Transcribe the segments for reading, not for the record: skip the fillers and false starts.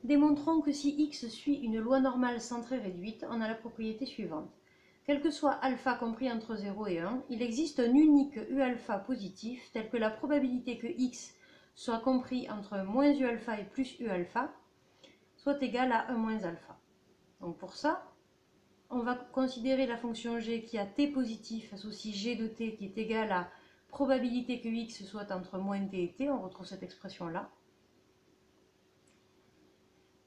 Démontrons que si x suit une loi normale centrée réduite, on a la propriété suivante. Quel que soit alpha compris entre 0 et 1, il existe un unique u-alpha positif tel que la probabilité que x soit compris entre moins u-alpha et plus u-alpha soit égale à 1 moins alpha. Donc pour ça, on va considérer la fonction g qui a t positif associe g de t qui est égal à probabilité que x soit entre moins t et t, on retrouve cette expression-là.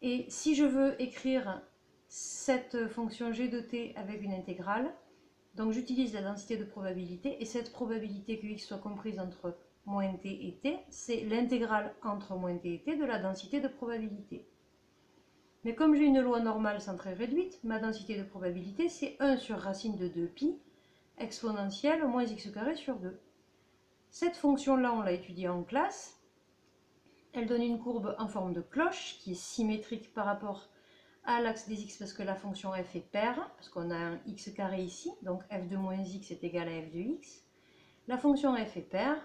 Et si je veux écrire cette fonction g de t avec une intégrale, donc j'utilise la densité de probabilité, et cette probabilité que x soit comprise entre moins t et t, c'est l'intégrale entre moins t et t de la densité de probabilité. Mais comme j'ai une loi normale centrée réduite, ma densité de probabilité c'est 1 sur racine de 2pi exponentielle moins x carré sur 2. Cette fonction-là, on l'a étudiée en classe. Elle donne une courbe en forme de cloche qui est symétrique par rapport à l'axe des x parce que la fonction f est paire, parce qu'on a un x carré ici, donc f de moins x est égal à f de x. La fonction f est paire,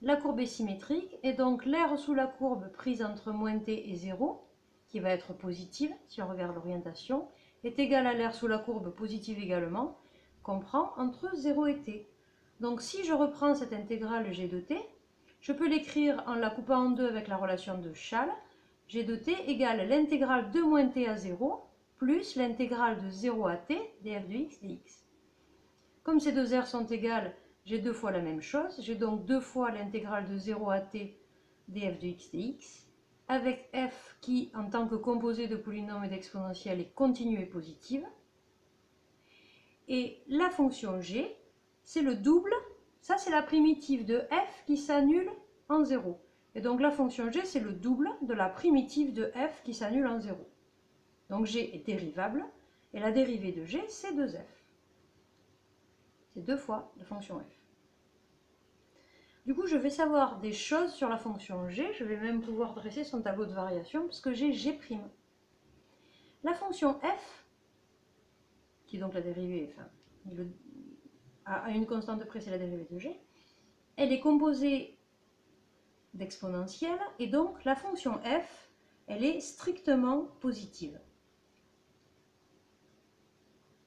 la courbe est symétrique, et donc l'aire sous la courbe prise entre moins t et 0, qui va être positive si on regarde l'orientation, est égale à l'aire sous la courbe positive également, qu'on prend entre 0 et t. Donc si je reprends cette intégrale g de t, je peux l'écrire en la coupant en deux avec la relation de Schall. G de t égale l'intégrale de moins t à 0 plus l'intégrale de 0 à t df de x dx. Comme ces deux aires sont égales, j'ai deux fois la même chose. J'ai donc deux fois l'intégrale de 0 à t df de x dx, avec f qui, en tant que composé de polynôme et d'exponentielle, est continue et positive. Et la fonction g, c'est le double, ça c'est la primitive de f qui s'annule en 0. Et donc la fonction g, c'est le double de la primitive de f qui s'annule en 0. Donc g est dérivable, et la dérivée de g, c'est 2f. C'est deux fois la fonction f. Du coup, je vais savoir des choses sur la fonction g, je vais même pouvoir dresser son tableau de variation, parce que j'ai g'. La fonction f, qui est donc la dérivée, enfin, à une constante près, c'est la dérivée de g, elle est composée d'exponentielles, et donc la fonction f, elle est strictement positive.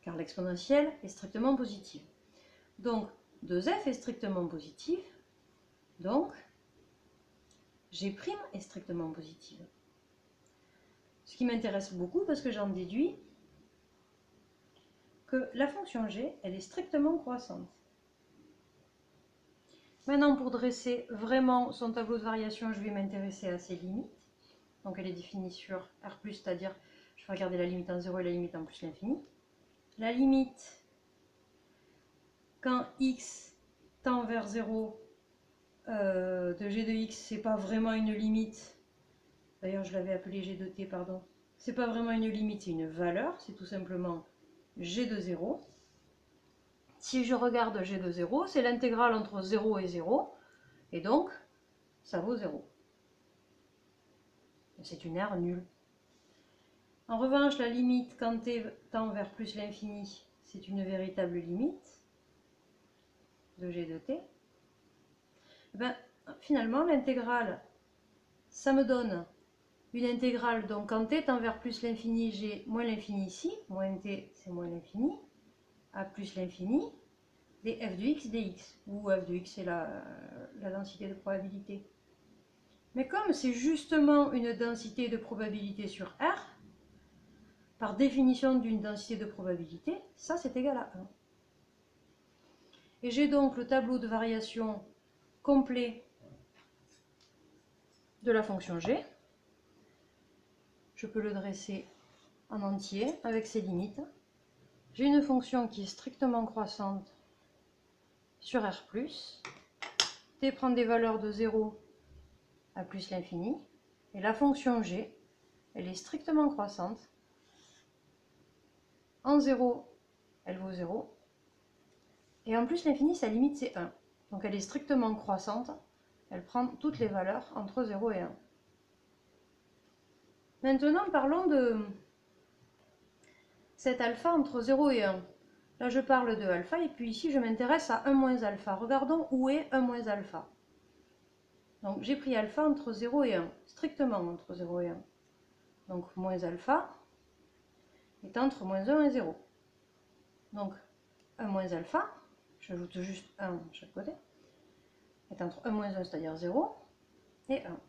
Car l'exponentielle est strictement positive. Donc 2f est strictement positive, donc g' est strictement positive. Ce qui m'intéresse beaucoup parce que j'en déduis que la fonction g, elle est strictement croissante. Maintenant, pour dresser vraiment son tableau de variation, je vais m'intéresser à ses limites. Donc elle est définie sur R+, c'est-à-dire je vais regarder la limite en 0 et la limite en plus l'infini. La limite, quand x tend vers 0 de g de x, c'est pas vraiment une limite. D'ailleurs, je l'avais appelé g de t, pardon. C'est pas vraiment une limite, c'est une valeur, c'est tout simplement g de 0. Si je regarde g de 0, c'est l'intégrale entre 0 et 0, et donc ça vaut 0. C'est une aire nulle. En revanche, la limite quand t tend vers plus l'infini, c'est une véritable limite de g de t. Et bien, finalement, l'intégrale, ça me donne une intégrale, donc quand t tend vers plus l'infini, j'ai moins l'infini ici, moins t c'est moins l'infini, à plus l'infini, df de x dx, où f de x c'est la densité de probabilité. Mais comme c'est justement une densité de probabilité sur R, par définition d'une densité de probabilité, ça c'est égal à 1. Et j'ai donc le tableau de variation complet de la fonction g. Je peux le dresser en entier avec ses limites. J'ai une fonction qui est strictement croissante sur R+. T prend des valeurs de 0 à plus l'infini. Et la fonction g, elle est strictement croissante. En 0, elle vaut 0. Et en plus l'infini, sa limite c'est 1. Donc elle est strictement croissante. Elle prend toutes les valeurs entre 0 et 1. Maintenant, parlons de cet alpha entre 0 et 1. Là, je parle de alpha, et puis ici, je m'intéresse à 1 moins alpha. Regardons où est 1 moins alpha. Donc, j'ai pris alpha entre 0 et 1, strictement entre 0 et 1. donc moins alpha, est entre moins 1 et 0. Donc 1 moins alpha, j'ajoute juste 1 de chaque côté, est entre 1 moins 1, c'est-à-dire 0, et 1.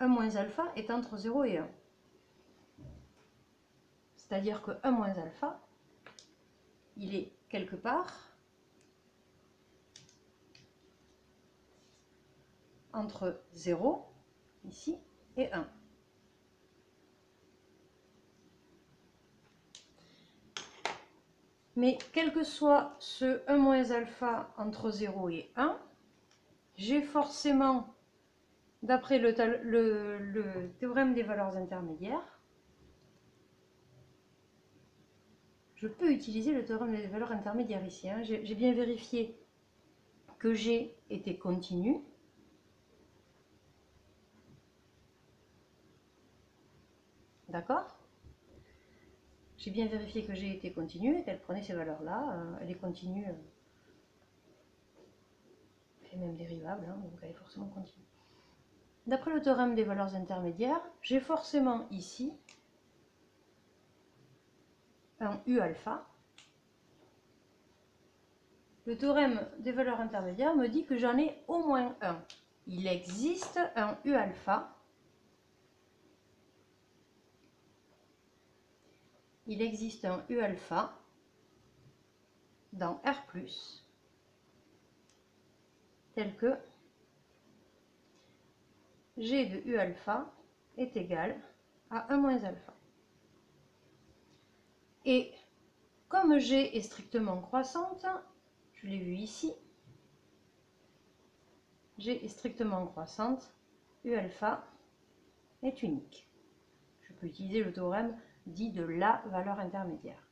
1 moins alpha est entre 0 et 1. C'est-à-dire que 1 moins alpha, il est quelque part entre 0, ici, et 1. Mais quel que soit ce 1 moins alpha entre 0 et 1, j'ai forcément, d'après le théorème des valeurs intermédiaires, je peux utiliser le théorème des valeurs intermédiaires ici. Hein. J'ai bien vérifié que G était continu. D'accord? J'ai bien vérifié que G était continue et qu'elle prenait ces valeurs-là. Elle est continue. Elle est même dérivable, hein, donc elle est forcément continue. D'après le théorème des valeurs intermédiaires, j'ai forcément ici un U alpha. Le théorème des valeurs intermédiaires me dit que j'en ai au moins un. Il existe un U alpha. Il existe un U alpha dans R+, tel que G de U alpha est égal à 1 moins alpha. Et comme G est strictement croissante, je l'ai vu ici, G est strictement croissante, U alpha est unique. Je peux utiliser le théorème dit de la valeur intermédiaire.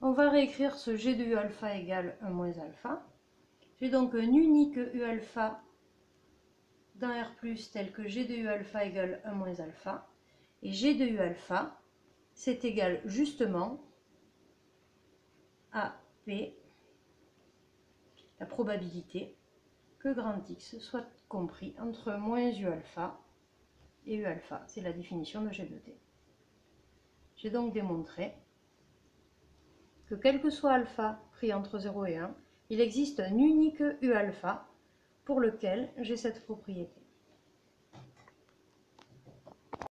On va réécrire ce G de U alpha égale 1 moins alpha. J'ai donc un unique U alpha dans R+, tel que G de U alpha égale 1 moins alpha. Et G de U alpha, c'est égal justement à P, la probabilité que grand X soit compris entre moins U alpha et U alpha. C'est la définition de G de T. J'ai donc démontré que quel que soit alpha pris entre 0 et 1, il existe un unique U alpha pour lequel j'ai cette propriété.